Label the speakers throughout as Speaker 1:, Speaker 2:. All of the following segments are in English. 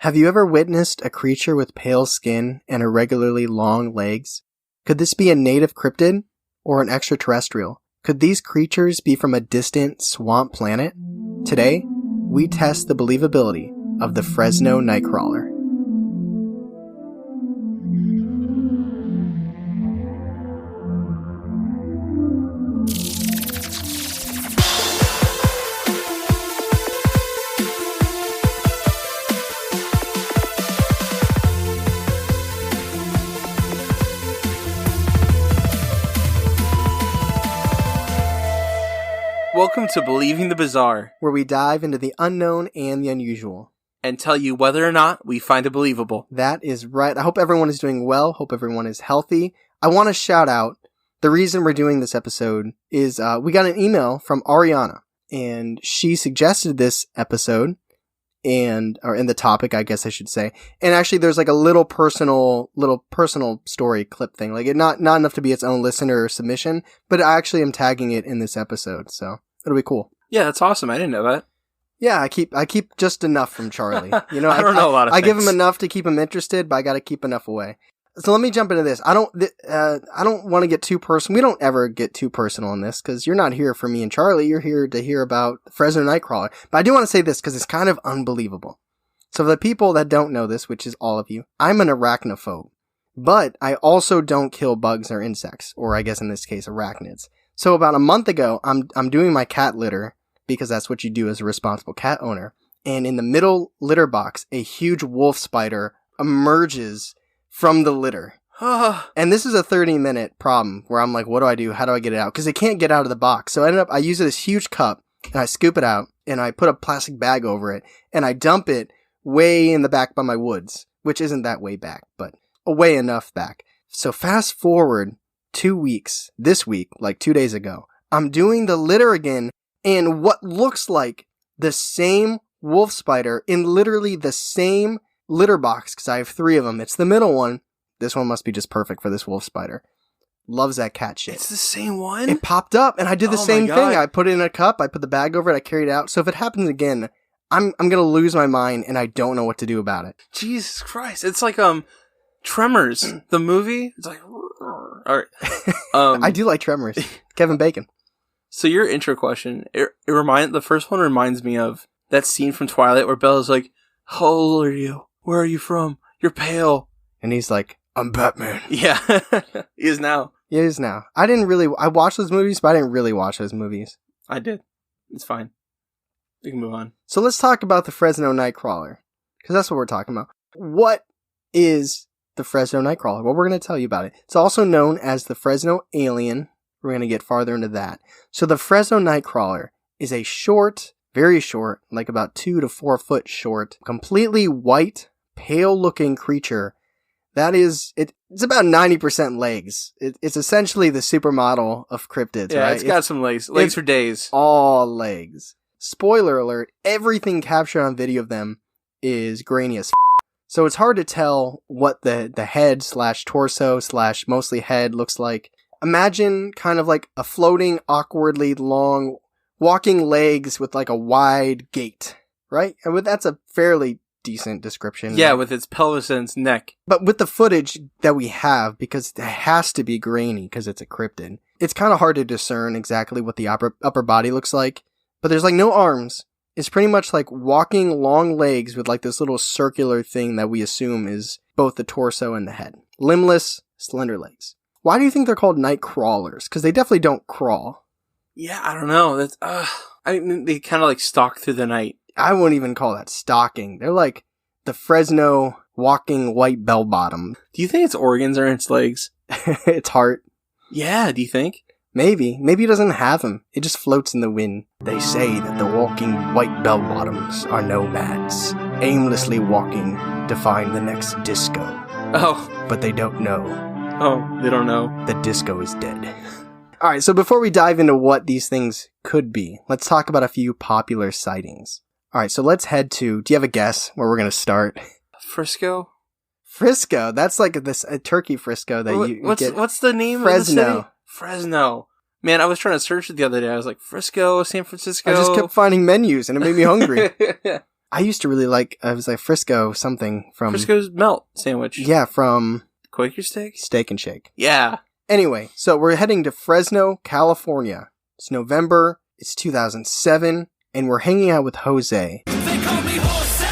Speaker 1: Have you ever witnessed a creature with pale skin and irregularly long legs? Could this be a native cryptid or an extraterrestrial? Could these creatures be from a distant swamp planet? Today, we test the believability of the Fresno Nightcrawler.
Speaker 2: Welcome to Believing the Bizarre,
Speaker 1: Where we dive into the unknown and the unusual.
Speaker 2: and tell you whether or not we find it believable.
Speaker 1: That is right. I hope everyone is doing well. Hope everyone is healthy. I want to shout out, the reason we're doing this episode is we got an email from Ariana, and she suggested this episode, or in the topic, I guess I should say. And actually, there's like a little personal story clip thing. Like, not enough to be its own listener submission, but I actually am tagging it in this episode, so it'll be cool.
Speaker 2: Yeah, that's awesome. I didn't know that.
Speaker 1: Yeah, I keep just enough from Charlie. You know,
Speaker 2: I don't know a lot of
Speaker 1: I give
Speaker 2: things.
Speaker 1: him enough to keep him interested, but I got to keep enough away. So let me jump into this. I don't want to get too personal. We don't ever get too personal in this because you're not here for me and Charlie. You're here to hear about Fresno Nightcrawler. But I do want to say this because it's kind of unbelievable. So for the people that don't know this, which is all of you, I'm an arachnophobe. But I also don't kill bugs or insects, or I guess in this case, arachnids. So about a month ago, I'm doing my cat litter, because that's what you do as a responsible cat owner. And in the middle litter box, a huge wolf spider emerges from the litter. And this is a 30-minute problem where I'm like, what do I do? How do I get it out? Because it can't get out of the box. So I use this huge cup, and I scoop it out, and I put a plastic bag over it, and I dump it way in the back by my woods, which isn't that way back, but way enough back. So fast forward 2 weeks, this week, like 2 days ago, I'm doing the litter again, and what looks like the same wolf spider in literally the same litter box, because I have 3 of them. It's the middle one. This one must be just perfect for this wolf spider. Loves that cat shit.
Speaker 2: It's the same one?
Speaker 1: It popped up, and I did the
Speaker 2: Oh
Speaker 1: same
Speaker 2: my
Speaker 1: thing.
Speaker 2: God.
Speaker 1: I put it in a cup, I put the bag over it, I carried it out. So if it happens again, I'm gonna lose my mind, and I don't know what to do about it.
Speaker 2: Jesus Christ. It's like, Tremors, the movie. It's like, all right.
Speaker 1: I do like Tremors. Kevin Bacon.
Speaker 2: So your intro question, the first one reminds me of that scene from Twilight where Bella's like, how old are you? Where are you from? You're pale.
Speaker 1: And he's like, I'm Batman.
Speaker 2: Yeah. He is now.
Speaker 1: He is now. I watched those movies, but I didn't really watch those movies.
Speaker 2: I did. It's fine. We can move on.
Speaker 1: So let's talk about the Fresno Nightcrawler, because that's what we're talking about. What is the Fresno Nightcrawler? Well, we're going to tell you about it. It's also known as the Fresno Alien. We're going to get farther into that. So the Fresno Nightcrawler is a short, very short, like about 2 to 4 foot short, completely white, pale-looking creature. That is, it's about 90% legs. It's essentially the supermodel of cryptids,
Speaker 2: Yeah,
Speaker 1: right?
Speaker 2: it's got some legs. Legs for days.
Speaker 1: All legs. Spoiler alert, everything captured on video of them is grainy as So it's hard to tell what the head / torso / mostly head looks like. Imagine kind of like a floating, awkwardly long, walking legs with like a wide gait, right? And that's a fairly decent description.
Speaker 2: Yeah, with its pelvis and its neck.
Speaker 1: But with the footage that we have, because it has to be grainy because it's a cryptid, it's kind of hard to discern exactly what the upper body looks like. But there's like no arms. It's pretty much like walking long legs with like this little circular thing that we assume is both the torso and the head. Limbless, slender legs. Why do you think they're called night crawlers? Because they definitely don't crawl.
Speaker 2: Yeah, I don't know. That's I mean, they kind of like stalk through the night.
Speaker 1: I wouldn't even call that stalking. They're like the Fresno walking white bell bottom.
Speaker 2: Do you think its organs are in its legs?
Speaker 1: Its heart.
Speaker 2: Yeah, do you think?
Speaker 1: Maybe. Maybe it doesn't have them. It just floats in the wind. They say that the walking white bell bottoms are nomads, aimlessly walking to find the next disco.
Speaker 2: Oh.
Speaker 1: But they don't know.
Speaker 2: Oh, they don't know.
Speaker 1: The disco is dead. Alright, so before we dive into what these things could be, let's talk about a few popular sightings. Alright, so let's head to, do you have a guess where we're going to start?
Speaker 2: Frisco?
Speaker 1: Frisco. That's like a turkey Frisco that you get.
Speaker 2: What's the name
Speaker 1: Fresno.
Speaker 2: of the city? Fresno. Man, I was trying to search it the other day. I was like, Frisco, San Francisco.
Speaker 1: I just kept finding menus and it made me hungry. I used to really like, it was like Frisco something from...
Speaker 2: Frisco's melt sandwich.
Speaker 1: Yeah, from...
Speaker 2: Quaker Steak?
Speaker 1: Steak and Shake.
Speaker 2: Yeah.
Speaker 1: Anyway, so we're heading to Fresno, California. It's November, it's 2007, and we're hanging out with Jose.
Speaker 3: They call me Jose!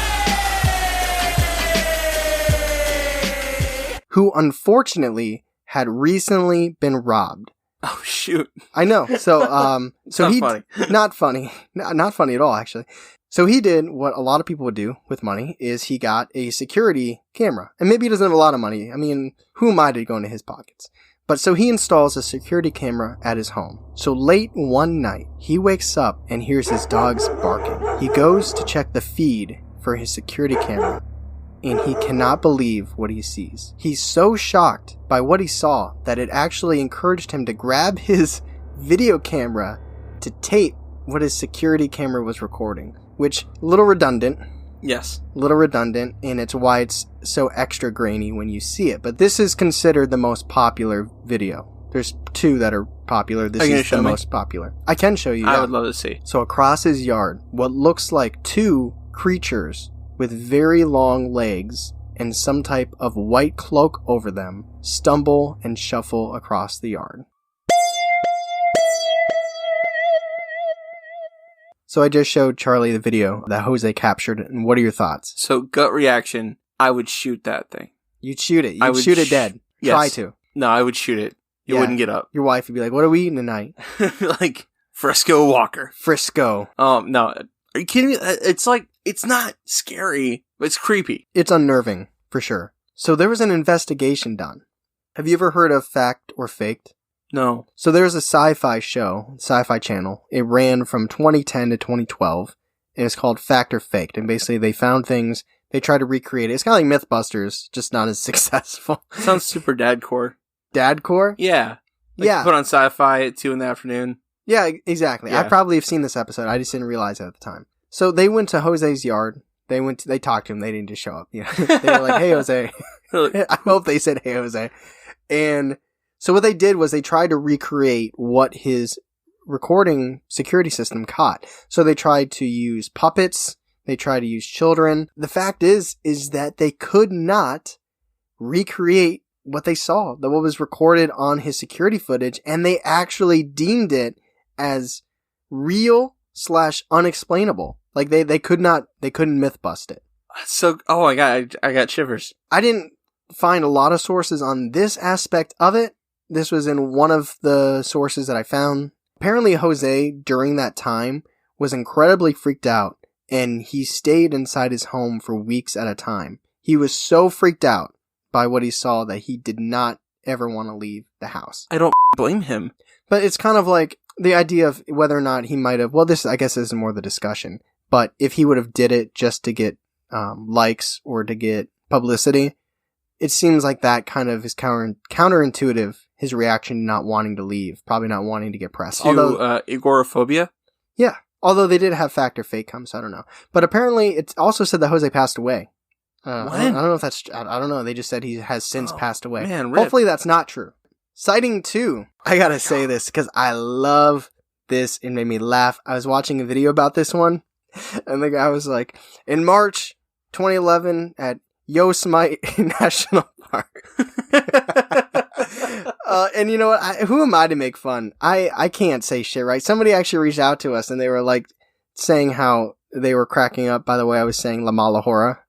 Speaker 1: Who unfortunately had recently been robbed.
Speaker 2: Oh, shoot.
Speaker 1: I know. So,
Speaker 2: Not funny.
Speaker 1: Not funny. Not funny at all, actually. So he did what a lot of people would do with money, is he got a security camera. And maybe he doesn't have a lot of money. I mean, who am I to go into his pockets? But so he installs a security camera at his home. So late one night, he wakes up and hears his dogs barking. He goes to check the feed for his security camera, and he cannot believe what he sees. He's so shocked by what he saw that it actually encouraged him to grab his video camera to tape what his security camera was recording, which, a little redundant.
Speaker 2: Yes.
Speaker 1: A little redundant, and it's why it's so extra grainy when you see it. But this is considered the most popular video. There's two that are popular. This is the most popular. I can show you.
Speaker 2: I would love to see.
Speaker 1: So across his yard, what looks like two creatures with very long legs and some type of white cloak over them stumble and shuffle across the yard. So I just showed Charlie the video that Jose captured, and what are your thoughts?
Speaker 2: So, gut reaction, I would shoot that thing.
Speaker 1: You'd shoot it. You'd shoot it dead.
Speaker 2: Yes.
Speaker 1: Try to.
Speaker 2: No, I would shoot it. It wouldn't get up.
Speaker 1: Your wife would be like, what are we eating tonight?
Speaker 2: Like, Frisco Walker.
Speaker 1: Frisco.
Speaker 2: No. Are you kidding me? It's like, it's not scary, but it's creepy.
Speaker 1: It's unnerving, for sure. So there was an investigation done. Have you ever heard of Fact or Faked?
Speaker 2: No.
Speaker 1: So there's a sci-fi show, Sci-Fi Channel. It ran from 2010 to 2012. And it's called Fact or Faked. And basically they found things, they try to recreate it. It's kind of like Mythbusters, just not as successful.
Speaker 2: Sounds super dadcore.
Speaker 1: Dadcore?
Speaker 2: Yeah. Like
Speaker 1: Yeah.
Speaker 2: Put on sci-fi at 2 PM.
Speaker 1: Yeah, exactly.
Speaker 2: Yeah.
Speaker 1: I probably have seen this episode. I just didn't realize it at the time. So they went to Jose's yard. They talked to him. They didn't just show up. You know? They were like, hey, Jose. I hope they said, hey, Jose. And so what they did was they tried to recreate what his recording security system caught. So they tried to use puppets. They tried to use children. The fact is that they could not recreate what they saw, what was recorded on his security footage, and they actually deemed it as real / unexplainable. Like they couldn't myth bust it.
Speaker 2: So, oh my god, I got shivers.
Speaker 1: I didn't find a lot of sources on this aspect of it. This was in one of the sources that I found. Apparently Jose, during that time, was incredibly freaked out, and he stayed inside his home for weeks at a time. He was so freaked out by what he saw that he did not ever want to leave the house.
Speaker 2: I don't blame him.
Speaker 1: But it's kind of like the idea of whether or not he might have, well, this, I guess, is more the discussion, but if he would have did it just to get likes or to get publicity, it seems like that kind of is counterintuitive, his reaction not wanting to leave, probably not wanting to get press.
Speaker 2: Although, agoraphobia?
Speaker 1: Yeah. Although they did have Fact or Fake come, so I don't know. But apparently it also said that Jose passed away.
Speaker 2: When?
Speaker 1: I don't know if that's, I don't know. They just said he has since passed away.
Speaker 2: Man, rip.
Speaker 1: Hopefully that's not true. Sighting 2. I gotta say this because I love this. It made me laugh. I was watching a video about this one, and the guy was like, in March 2011 at Yosemite National Park. And you know what? Who am I to make fun? I can't say shit, right? Somebody actually reached out to us and they were like saying how they were cracking up by the way I was saying La Malahora.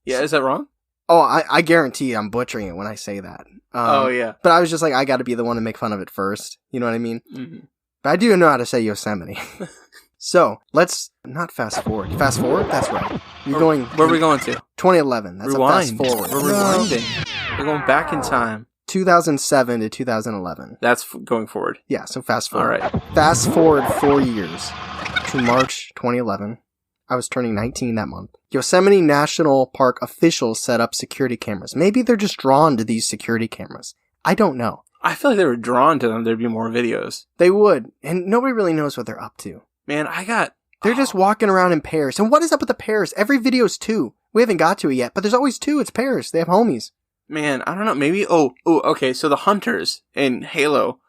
Speaker 2: Yeah, is that wrong?
Speaker 1: Oh, I guarantee I'm butchering it when I say that.
Speaker 2: Oh, yeah.
Speaker 1: But I was just like, I gotta be the one to make fun of it first. You know what I mean?
Speaker 2: Mm-hmm.
Speaker 1: But I do know how to say Yosemite. So, let's not fast forward. Fast forward? That's right. You're going...
Speaker 2: Where are we going to?
Speaker 1: 2011. That's
Speaker 2: Rewind.
Speaker 1: a fast forward.
Speaker 2: We're rewinding. We're going back in time.
Speaker 1: 2007 to 2011.
Speaker 2: That's going forward.
Speaker 1: Yeah, so fast forward.
Speaker 2: All right.
Speaker 1: Fast forward 4 years to March 2011. I was turning 19 that month. Yosemite National Park officials set up security cameras. Maybe they're just drawn to these security cameras. I don't know.
Speaker 2: I feel like they were drawn to them. There'd be more videos.
Speaker 1: They would. And nobody really knows what they're up to.
Speaker 2: Man,
Speaker 1: They're just walking around in pairs. And what is up with the pairs? Every video's 2. We haven't got to it yet, but there's always 2. It's pairs. They have homies.
Speaker 2: Man, I don't know. Maybe, okay. So the hunters in Halo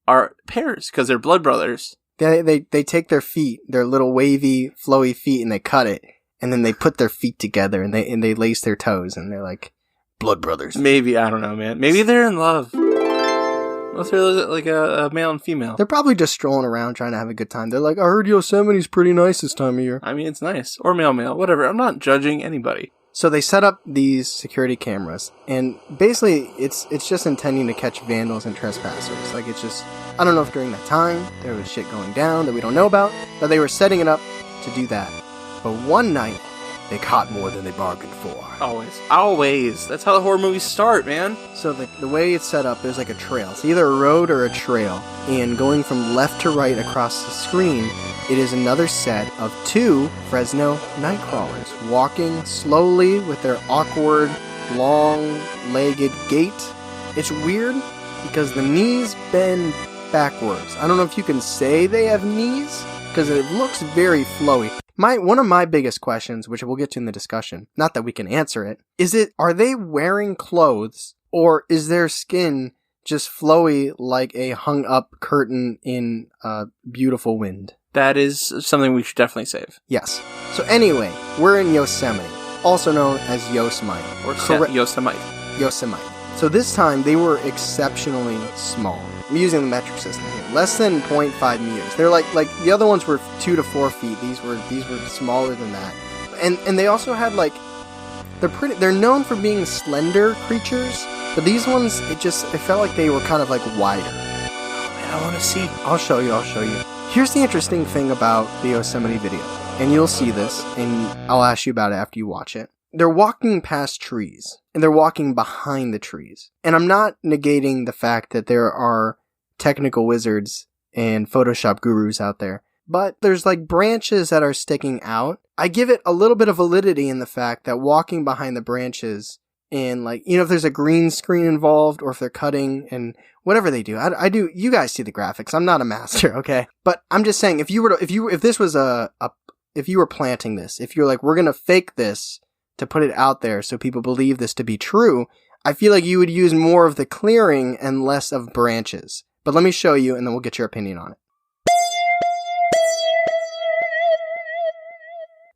Speaker 2: are pairs because they're blood brothers.
Speaker 1: They take their feet, their little wavy, flowy feet, and they cut it. and then they put their feet together and they lace their toes and they're like blood brothers.
Speaker 2: Maybe, I don't know, man. Maybe they're in love. What if they're like a male and female?
Speaker 1: They're probably just strolling around trying to have a good time. They're like, I heard Yosemite's pretty nice this time of year.
Speaker 2: I mean, it's nice. Or male, whatever. I'm not judging anybody.
Speaker 1: So they set up these security cameras, and basically it's just intending to catch vandals and trespassers. Like, it's just, I don't know if during that time there was shit going down that we don't know about, but they were setting it up to do that. But one night, they caught more than they bargained for.
Speaker 2: Always. That's how the horror movies start, man.
Speaker 1: So the way it's set up, there's like a trail. It's either a road or a trail. And going from left to right across the screen, it is another set of 2 Fresno Nightcrawlers walking slowly with their awkward, long-legged gait. It's weird because the knees bend backwards. I don't know if you can say they have knees because it looks very flowy. One of my biggest questions, which we'll get to in the discussion, not that we can answer it, are they wearing clothes or is their skin just flowy like a hung up curtain in a beautiful wind?
Speaker 2: That is something we should definitely save.
Speaker 1: Yes. So anyway, we're in Yosemite, also known as Yosemite.
Speaker 2: Or Yosemite.
Speaker 1: Yosemite. So this time they were exceptionally small. I'm using the metric system here. Less than 0.5 meters. They're like the other ones were 2 to 4 feet. These were smaller than that. And they also had they're known for being slender creatures, but these ones it felt like they were kind of like wider.
Speaker 2: Oh man, I want to see.
Speaker 1: I'll show you. Here's the interesting thing about the Yosemite video, and you'll see this, and I'll ask you about it after you watch it. They're walking past trees, and they're walking behind the trees. And I'm not negating the fact that there are technical wizards and Photoshop gurus out there, but there's like branches that are sticking out. I give it a little bit of validity in the fact that walking behind the branches and if there's a green screen involved or if they're cutting and whatever they do, I do. You guys see the graphics. I'm not a master, okay? But I'm just saying, if you were planting this, if you're like, we're gonna fake this to put it out there so people believe this to be true, I feel like you would use more of the clearing and less of branches. But let me show you, and then we'll get your opinion on it.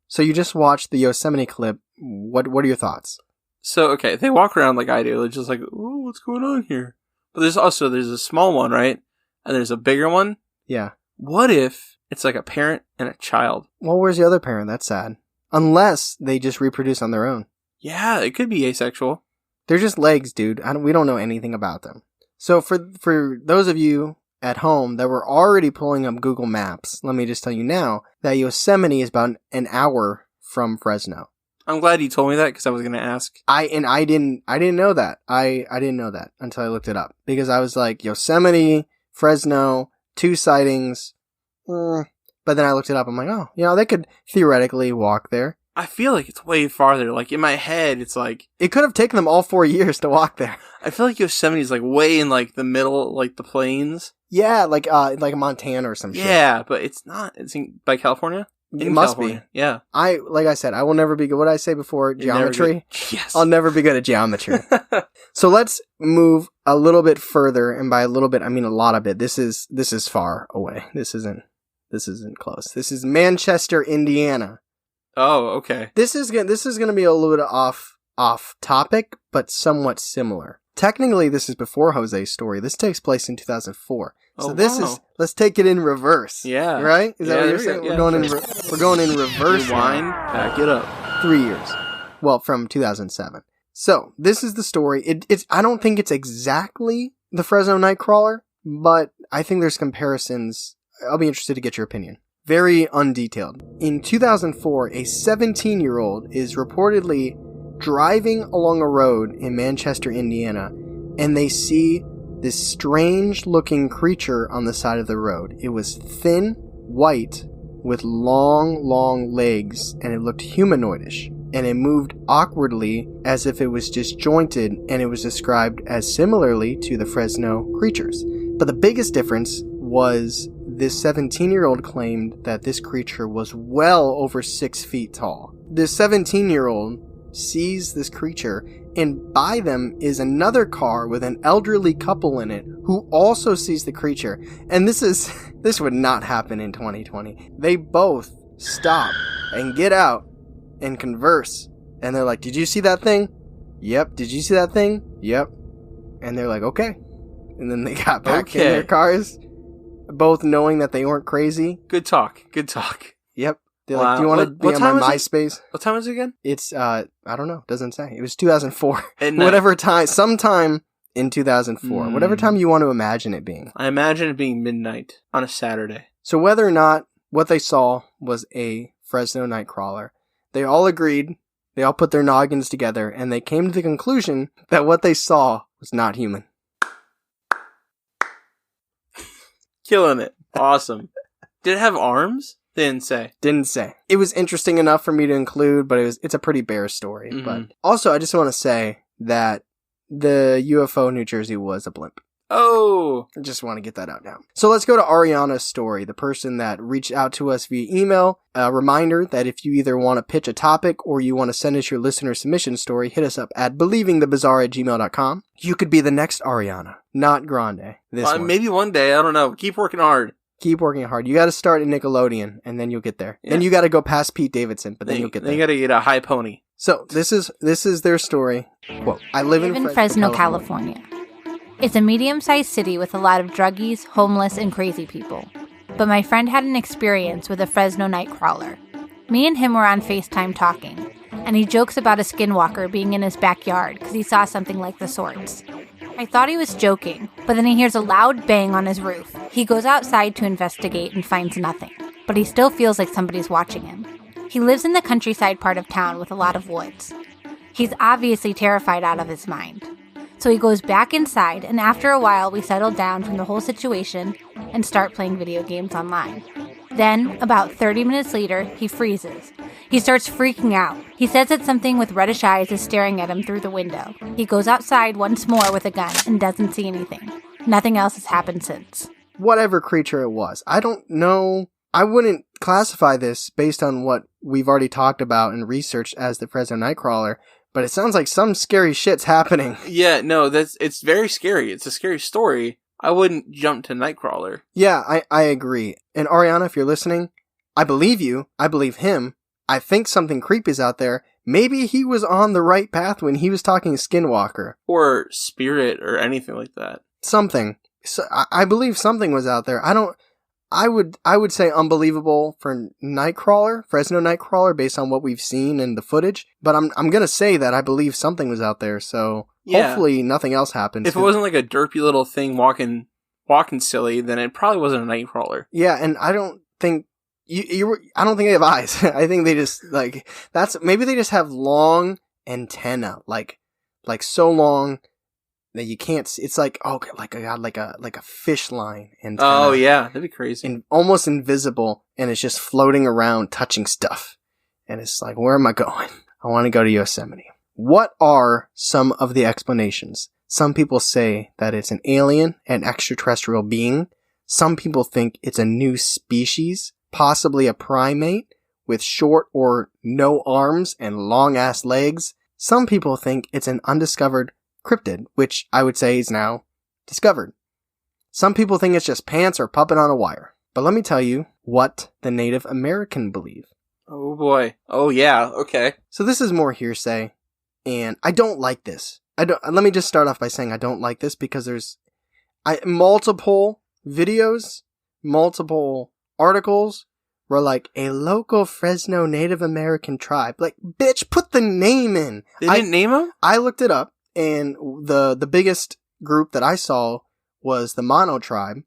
Speaker 1: So you just watched the Yosemite clip. What are your thoughts?
Speaker 2: So, okay, they walk around like I do. They're just like, oh, what's going on here? But there's a small one, right? And there's a bigger one.
Speaker 1: Yeah.
Speaker 2: What if it's like a parent and a child?
Speaker 1: Well, where's the other parent? That's sad. Unless they just reproduce on their own.
Speaker 2: Yeah, it could be asexual.
Speaker 1: They're just legs, dude. We don't know anything about them. So for those of you at home that were already pulling up Google Maps, let me just tell you now that Yosemite is about an hour from Fresno.
Speaker 2: I'm glad you told me that because I was going to ask.
Speaker 1: I didn't know that. I didn't know that until I looked it up because I was like Yosemite, Fresno, 2 sightings. But then I looked it up. I'm like, oh, they could theoretically walk there.
Speaker 2: I feel like it's way farther. Like in my head, it's like
Speaker 1: it could have taken them all 4 years to walk there.
Speaker 2: I feel like Yosemite's like way in like the middle, like the plains.
Speaker 1: Yeah, like Montana or some shit.
Speaker 2: Yeah, but it's not. It's by California.
Speaker 1: It must be.
Speaker 2: Yeah.
Speaker 1: Like I said, I will never be good. What did I say before? Geometry?
Speaker 2: Yes.
Speaker 1: I'll never be good at geometry. So let's move a little bit further, and by a little bit, I mean a lot of it. This is far away. This isn't close. This is Manchester, Indiana.
Speaker 2: Oh, okay.
Speaker 1: This is gonna be a little bit off topic, but somewhat similar. Technically, this is before Jose's story. This takes place in 2004. So let's take it in reverse.
Speaker 2: Yeah.
Speaker 1: Right? Is that what you're saying?
Speaker 2: Yeah,
Speaker 1: we're going in reverse.
Speaker 2: Rewind, back it up.
Speaker 1: 3 years. Well, from 2007. So, this is the story. It's I don't think it's exactly the Fresno Nightcrawler, but I think there's comparisons. I'll be interested to get your opinion. Very undetailed. In 2004, a 17-year-old is reportedly driving along a road in Manchester, Indiana, and they see this strange-looking creature on the side of the road. It was thin, white, with long legs, and it looked humanoidish. And it moved awkwardly as if it was disjointed, and it was described as similarly to the Fresno creatures. But the biggest difference was this 17-year-old claimed that this creature was well over 6 feet tall. This 17-year-old sees this creature, and by them is another car with an elderly couple in it who also sees the creature. And this would not happen in 2020. They both stop and get out and converse. And they're like, did you see that thing? Yep. Did you see that thing? Yep. And they're like, okay. And then they got back in their cars, both knowing that they weren't crazy.
Speaker 2: Good talk. Good talk.
Speaker 1: Yep. They're like, do you want to be on my MySpace?
Speaker 2: What time is it again?
Speaker 1: It's, I don't know. It doesn't say. It was 2004.
Speaker 2: Whatever
Speaker 1: time, sometime in 2004. Whatever time you want to imagine it being.
Speaker 2: I imagine it being midnight on a Saturday.
Speaker 1: So whether or not what they saw was a Fresno Nightcrawler, they all agreed, they all put their noggins together, and they came to the conclusion that what they saw was not human.
Speaker 2: Killing it. Awesome. Did it have arms? Didn't say.
Speaker 1: Didn't say. It was interesting enough for me to include, but it's a pretty bare story.
Speaker 2: Mm-hmm.
Speaker 1: But also, I just want to say that the UFO in New Jersey was a blimp.
Speaker 2: Oh!
Speaker 1: I just want to get that out now. So let's go to Ariana's story, the person that reached out to us via email. A reminder that if you either want to pitch a topic or you want to send us your listener submission story, hit us up at believingthebizarre@gmail.com. You could be the next Ariana, not Grande.
Speaker 2: Maybe one day, I don't know. Keep working hard.
Speaker 1: Keep working hard. You got to start at Nickelodeon, and then you'll get there. Yeah. Then you got to go past Pete Davidson, but then you'll get there.
Speaker 2: Then you got to get a high pony.
Speaker 1: So this is their story. Quote, I live in
Speaker 3: Fresno, California. It's a medium-sized city with a lot of druggies, homeless, and crazy people. But my friend had an experience with a Fresno Nightcrawler. Me and him were on FaceTime talking, and he jokes about a skinwalker being in his backyard because he saw something like the sorts. I thought he was joking, but then he hears a loud bang on his roof. He goes outside to investigate and finds nothing, but he still feels like somebody's watching him. He lives in the countryside part of town with a lot of woods. He's obviously terrified out of his mind. So he goes back inside, and after a while we settle down from the whole situation and start playing video games online. Then, about 30 minutes later, he freezes. He starts freaking out. He says that something with reddish eyes is staring at him through the window. He goes outside once more with a gun and doesn't see anything. Nothing else has happened since.
Speaker 1: Whatever creature it was. I don't know. I wouldn't classify this based on what we've already talked about and researched as the Fresno Nightcrawler, but it sounds like some scary shit's happening.
Speaker 2: Yeah, no, it's very scary. It's a scary story. I wouldn't jump to Nightcrawler.
Speaker 1: Yeah, I agree. And Ariana, if you're listening, I believe you. I believe him. I think something creepy's out there. Maybe he was on the right path when he was talking Skinwalker.
Speaker 2: Or Spirit or anything like that.
Speaker 1: Something. So, I believe something was out there. I would say unbelievable for Nightcrawler, Fresno Nightcrawler, based on what we've seen in the footage. But I'm gonna say that I believe something was out there. So hopefully nothing else happens.
Speaker 2: If it wasn't like a derpy little thing walking silly, then it probably wasn't a Nightcrawler.
Speaker 1: Yeah, and I don't think I don't think they have eyes. I think they just maybe they just have long antenna, like so long that you can't see. It's like like a fish line antenna.
Speaker 2: Oh yeah, that'd be crazy.
Speaker 1: And almost invisible, and it's just floating around touching stuff. And it's like, where am I going? I want to go to Yosemite. What are some of the explanations? Some people say that it's an alien, an extraterrestrial being. Some people think it's a new species, possibly a primate with short or no arms and long ass legs. Some people think it's an undiscovered cryptid, which I would say is now discovered. Some people think it's just pants or puppet on a wire. But let me tell you what the Native American believe.
Speaker 2: Oh boy. Oh yeah, okay.
Speaker 1: So this is more hearsay, and I don't like this. Let me just start off by saying I don't like this because there's multiple videos, multiple articles were like a local Fresno Native American tribe. Like, bitch, put the name in.
Speaker 2: They didn't name them?
Speaker 1: I looked it up, and the biggest group that I saw was the Mono tribe,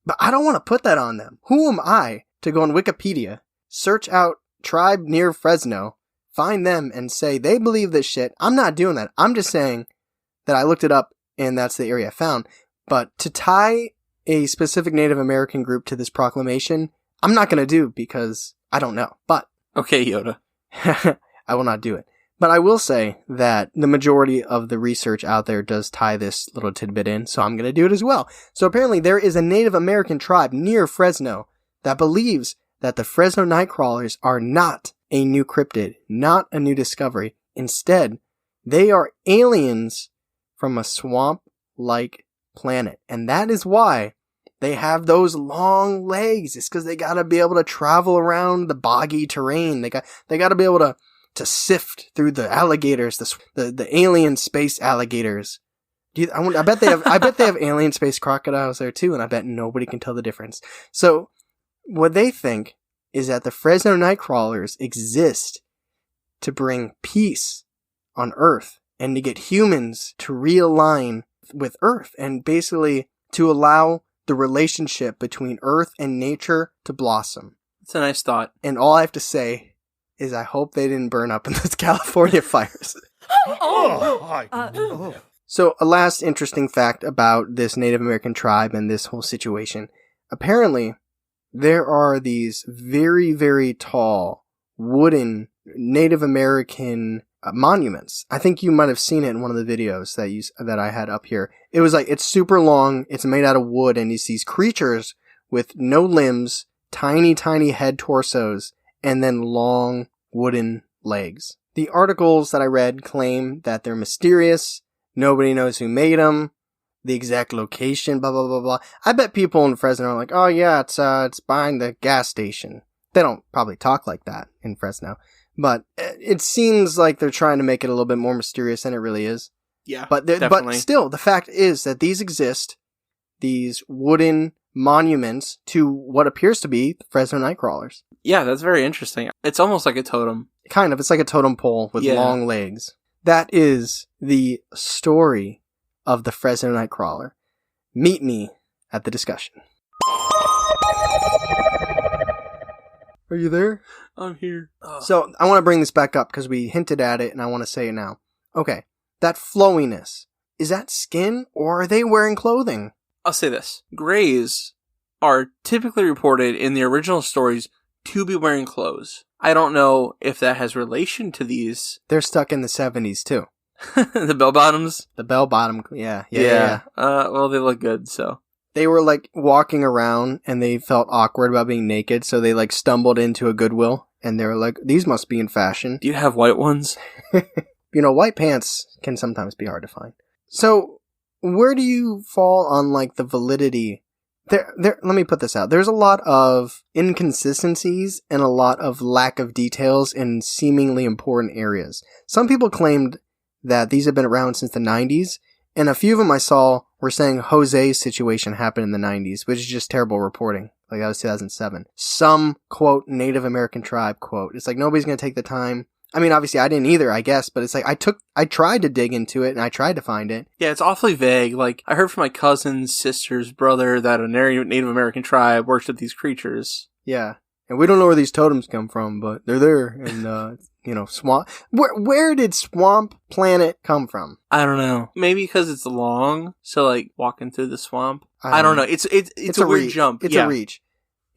Speaker 1: but I don't want to put that on them. Who am I to go on Wikipedia, search out tribe near Fresno, find them, and say they believe this shit? I'm not doing that. I'm just saying that I looked it up, and that's the area I found. But to tie a specific Native American group to this proclamation, I'm not going to do because I don't know. But
Speaker 2: okay, Yoda.
Speaker 1: I will not do it. But I will say that the majority of the research out there does tie this little tidbit in, so I'm going to do it as well. So apparently there is a Native American tribe near Fresno that believes that the Fresno Nightcrawlers are not a new cryptid, not a new discovery. Instead, they are aliens from a swamp-like planet. And that is why they have those long legs. It's because they got to be able to travel around the boggy terrain. They got to be able to to sift through the alligators, the alien space alligators. I bet they have alien space crocodiles there too, and I bet nobody can tell the difference. So what they think is that the Fresno Nightcrawlers exist to bring peace on Earth and to get humans to realign with Earth and basically to allow the relationship between Earth and nature to blossom.
Speaker 2: It's a nice thought.
Speaker 1: And all I have to say is I hope they didn't burn up in those California fires. So a last interesting fact about this Native American tribe and this whole situation. Apparently, there are these very, very tall wooden Native American monuments. I think you might have seen it in one of the videos that I had up here. It was like, it's super long, it's made out of wood, and it's these creatures with no limbs, tiny, tiny head torsos, and then long wooden legs. The articles that I read claim that they're mysterious, nobody knows who made them, the exact location, blah, blah, blah, blah. I bet people in Fresno are like, oh yeah, it's behind the gas station. They don't probably talk like that in Fresno. But it seems like they're trying to make it a little bit more mysterious than it really is.
Speaker 2: Yeah,
Speaker 1: but still, the fact is that these exist, these wooden monuments to what appears to be the Fresno Nightcrawlers.
Speaker 2: Yeah, that's very interesting. It's almost like a totem.
Speaker 1: Kind of. It's like a totem pole with long legs. That is the story of the Fresno Nightcrawler. Meet me at the discussion. Are you there?
Speaker 2: I'm here.
Speaker 1: So I want to bring this back up because we hinted at it and I want to say it now. Okay, that flowiness, is that skin or are they wearing clothing?
Speaker 2: I'll say this. Greys are typically reported in the original stories to be wearing clothes. I don't know if that has relation to these.
Speaker 1: They're stuck in the 70s too.
Speaker 2: The bell bottoms?
Speaker 1: The bell bottom, yeah.
Speaker 2: Well, they look good, so.
Speaker 1: They were like walking around and they felt awkward about being naked, so they like stumbled into a Goodwill and they were like, these must be in fashion.
Speaker 2: Do you have white ones?
Speaker 1: White pants can sometimes be hard to find. So, where do you fall on like the validity? Let me put this out. There's a lot of inconsistencies and a lot of lack of details in seemingly important areas. Some people claimed that these have been around since the 90s, and a few of them I saw were saying Jose's situation happened in the 90s, which is just terrible reporting. Like, that was 2007. Some, quote, Native American tribe, quote. It's like, nobody's going to take the time. I mean, obviously, I didn't either, I guess, but it's like, I tried to dig into it, and I tried to find it.
Speaker 2: Yeah, it's awfully vague. Like, I heard from my cousin's sister's brother that a Native American tribe works with these creatures.
Speaker 1: Yeah. And we don't know where these totems come from, but they're there, and, swamp. Where did Swamp Planet come from?
Speaker 2: I don't know. Maybe because it's long, so like walking through the swamp. I don't know. It's a weird jump.
Speaker 1: It's a reach.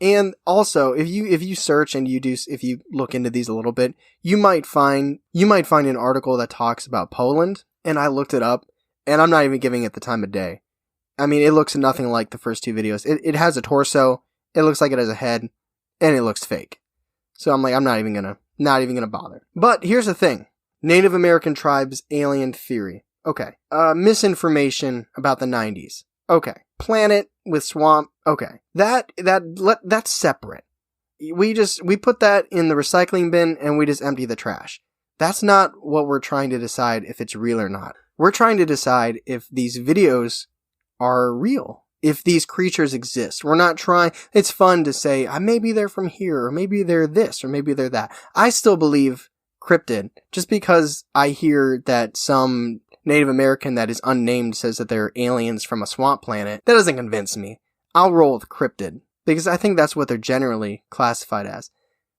Speaker 1: And also, if you search and if you look into these a little bit, you might find an article that talks about Poland, and I looked it up, and I'm not even giving it the time of day. I mean, it looks nothing like the first two videos. It has a torso, it looks like it has a head, and it looks fake. So I'm like, I'm not even gonna bother. But here's the thing. Native American tribes alien theory. Okay. Misinformation about the 90s. Okay. Planet with swamp. Okay. That's separate. We put that in the recycling bin and we just empty the trash. That's not what we're trying to decide if it's real or not. We're trying to decide if these videos are real. If these creatures exist. We're not trying, it's fun to say, maybe they're from here, or maybe they're this, or maybe they're that. I still believe cryptid, just because I hear that some Native American that is unnamed says that they're aliens from a swamp planet. That doesn't convince me. I'll roll with cryptid, because I think that's what they're generally classified as.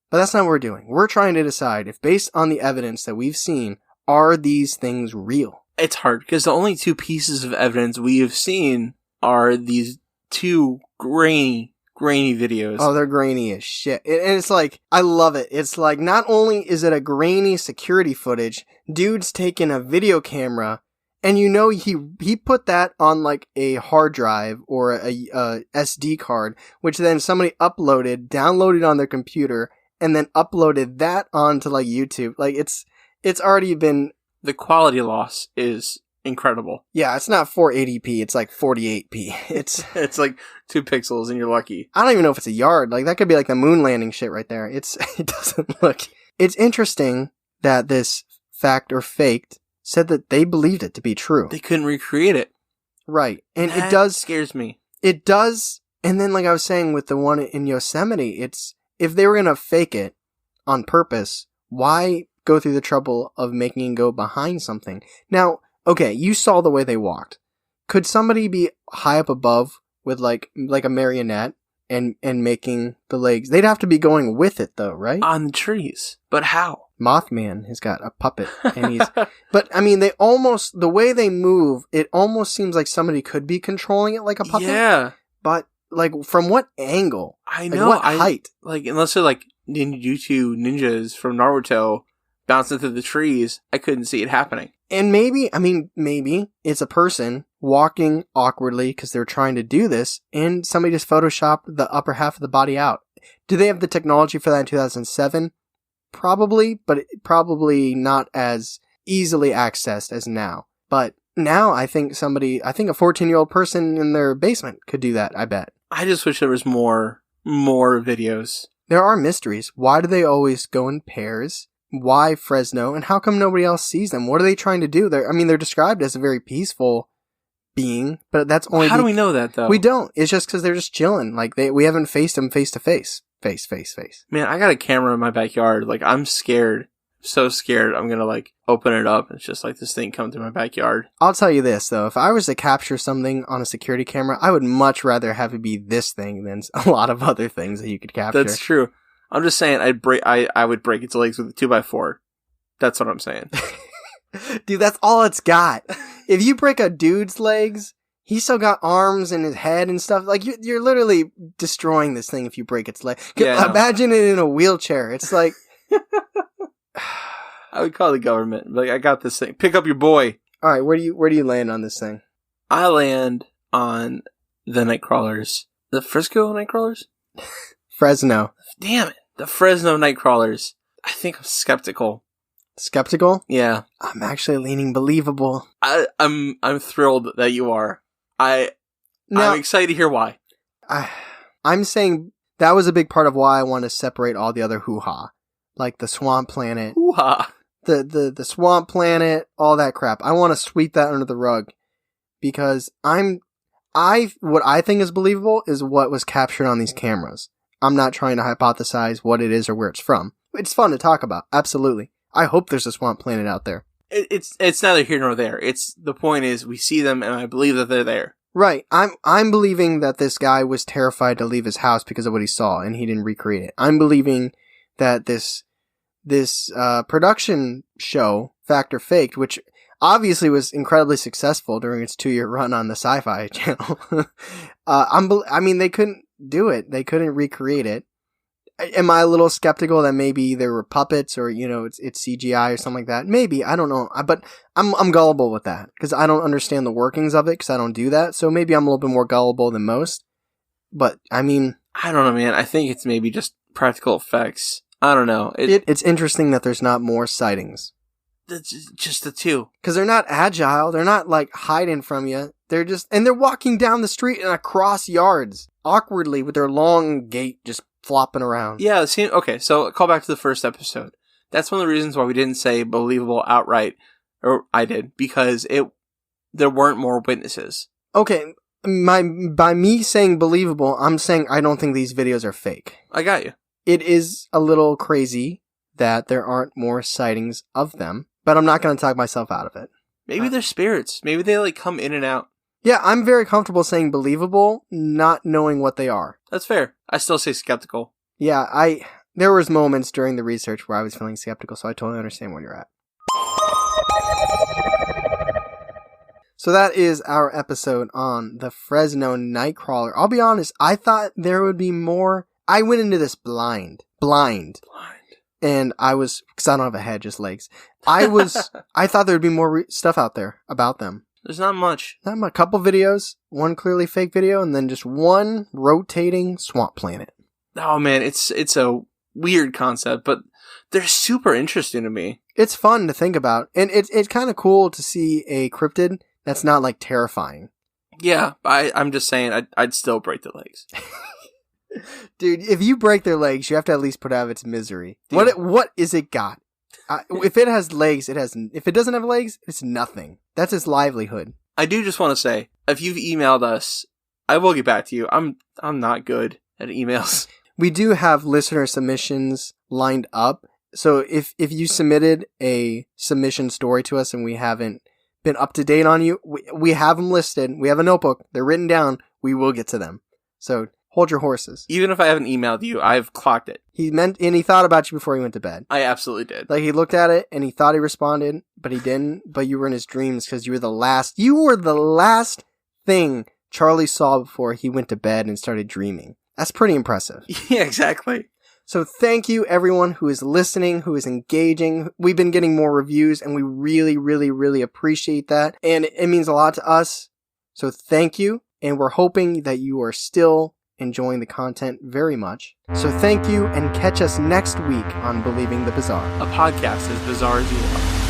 Speaker 1: But that's not what we're doing. We're trying to decide if, based on the evidence that we've seen, are these things real?
Speaker 2: It's hard, because the only two pieces of evidence we have seen are these two grainy videos.
Speaker 1: Oh, they're grainy as shit. And it's like, I love it. It's like, not only is it a grainy security footage, dude's taking a video camera, and he put that on like a hard drive or a SD card, which then somebody downloaded on their computer, and then uploaded that onto like YouTube. Like, it's already been...
Speaker 2: The quality loss is incredible.
Speaker 1: Yeah, it's not 480p, it's like 48p.
Speaker 2: It's like 2 pixels and you're lucky.
Speaker 1: I don't even know if it's a yard. Like, that could be like the moon landing shit right there. It doesn't look... It's interesting that this fact or faked said that they believed it to be true.
Speaker 2: They couldn't recreate it.
Speaker 1: Right. And
Speaker 2: That
Speaker 1: it does
Speaker 2: scares me.
Speaker 1: It does. And then, like I was saying with the one in Yosemite, it's if they were going to fake it on purpose, why go through the trouble of making it go behind something? Now, okay, you saw the way they walked. Could somebody be high up above with like a marionette and making the legs? They'd have to be going with it though, right?
Speaker 2: On the trees. But how?
Speaker 1: Mothman has got a puppet and he's but I mean the way they move, it almost seems like somebody could be controlling it like a puppet.
Speaker 2: Yeah.
Speaker 1: But like from what angle?
Speaker 2: I
Speaker 1: Like,
Speaker 2: know.
Speaker 1: what height?
Speaker 2: Like unless they're like ninjutsu ninjas from Naruto bouncing through the trees, I couldn't see it happening.
Speaker 1: And maybe it's a person walking awkwardly because they're trying to do this and somebody just photoshopped the upper half of the body out. Do they have the technology for that in 2007? Probably, but probably not as easily accessed as now. But now I think a 14-year-old person in their basement could do that, I bet.
Speaker 2: I just wish there was more videos.
Speaker 1: There are mysteries. Why do they always go in pairs? Why Fresno? And how come nobody else sees them? What are they trying to do? They're described as a very peaceful being, but that's only...
Speaker 2: How do we know that, though?
Speaker 1: We don't. It's just because they're just chilling. Like, we haven't faced them face to face. Face.
Speaker 2: Man, I got a camera in my backyard. Like, I'm scared. So scared I'm gonna, like, open it up. It's just like this thing come through my backyard.
Speaker 1: I'll tell you this, though. If I was to capture something on a security camera, I would much rather have it be this thing than a lot of other things that you could capture.
Speaker 2: That's true. I'm just saying I would break its legs with a 2x4. That's what I'm saying.
Speaker 1: Dude, that's all it's got. If you break a dude's legs, he's still got arms and his head and stuff. Like, you're literally destroying this thing if you break its leg.
Speaker 2: Yeah,
Speaker 1: imagine it in a wheelchair. It's like...
Speaker 2: I would call the government. Like, I got this thing. Pick up your boy.
Speaker 1: All right, where do you land on this thing?
Speaker 2: I land on the Nightcrawlers. The Frisco Nightcrawlers?
Speaker 1: Fresno.
Speaker 2: Damn it. The Fresno Nightcrawlers. I think I'm skeptical.
Speaker 1: Skeptical?
Speaker 2: Yeah.
Speaker 1: I'm actually leaning believable.
Speaker 2: I'm thrilled that you are. I'm excited to hear why.
Speaker 1: I'm saying that was a big part of why I want to separate all the other hoo-ha. Like the swamp planet.
Speaker 2: Hoo-ha.
Speaker 1: The swamp planet, all that crap. I want to sweep that under the rug. Because what I think is believable is what was captured on these cameras. I'm not trying to hypothesize what it is or where it's from. It's fun to talk about. Absolutely. I hope there's a swamp planet out there.
Speaker 2: It's neither here nor there. The point is we see them and I believe that they're there.
Speaker 1: Right. I'm believing that this guy was terrified to leave his house because of what he saw and he didn't recreate it. I'm believing that this production show, Fact or Faked, which obviously was incredibly successful during its 2-year run on the Sci-Fi Channel. They couldn't do it. They couldn't recreate it. Am I a little skeptical that maybe there were puppets or, it's CGI or something like that? Maybe. I don't know. But I'm gullible with that because I don't understand the workings of it because I don't do that. So maybe I'm a little bit more gullible than most. But, I don't
Speaker 2: know, man. I think it's maybe just practical effects. I don't know.
Speaker 1: It's interesting that there's not more sightings.
Speaker 2: Just the two.
Speaker 1: Because they're not agile. They're not, like, hiding from you. They're walking down the street and across yards awkwardly with their long gait just flopping around.
Speaker 2: Yeah, okay, so call back to the first episode. That's one of the reasons why we didn't say believable outright, or I did, because there weren't more witnesses.
Speaker 1: Okay, by me saying believable, I'm saying I don't think these videos are fake.
Speaker 2: I got you.
Speaker 1: It is a little crazy that there aren't more sightings of them, but I'm not going to talk myself out of it.
Speaker 2: Maybe they're spirits. Maybe they, like, come in and out.
Speaker 1: Yeah, I'm very comfortable saying believable, not knowing what they are.
Speaker 2: That's fair. I still say skeptical.
Speaker 1: Yeah, there was moments during the research where I was feeling skeptical, so I totally understand where you're at. So that is our episode on the Fresno Nightcrawler. I'll be honest, I thought there would be more. I went into this blind. And because I don't have a head, just legs. I thought there would be more stuff out there about them.
Speaker 2: There's not much.
Speaker 1: A couple videos, one clearly fake video, and then just one rotating swamp planet.
Speaker 2: Oh man, it's a weird concept, but they're super interesting to me.
Speaker 1: It's fun to think about, and it's kind of cool to see a cryptid that's not like terrifying.
Speaker 2: Yeah, I'm just saying I'd still break the legs.
Speaker 1: Dude, if you break their legs, you have to at least put out of its misery. Dude. What is it got? If it has legs, it has. If it doesn't have legs, it's nothing. That's its livelihood.
Speaker 2: I do just want to say, if you've emailed us, I will get back to you. I'm not good at emails.
Speaker 1: We do have listener submissions lined up. So if you submitted a submission story to us and we haven't been up to date on you, we have them listed. We have a notebook. They're written down. We will get to them. So hold your horses.
Speaker 2: Even if I haven't emailed you, I've clocked it.
Speaker 1: He thought about you before he went to bed.
Speaker 2: I absolutely did.
Speaker 1: Like, he looked at it and he thought he responded, but he didn't. But you were in his dreams because you were the last thing Charlie saw before he went to bed and started dreaming. That's pretty impressive.
Speaker 2: Yeah, exactly.
Speaker 1: So thank you, everyone who is listening, who is engaging. We've been getting more reviews, and we really, really, really appreciate that. And it means a lot to us. So thank you. And we're hoping that you are still enjoying the content very much. So thank you, and catch us next week on Believing the Bizarre.
Speaker 2: A podcast as bizarre as you are.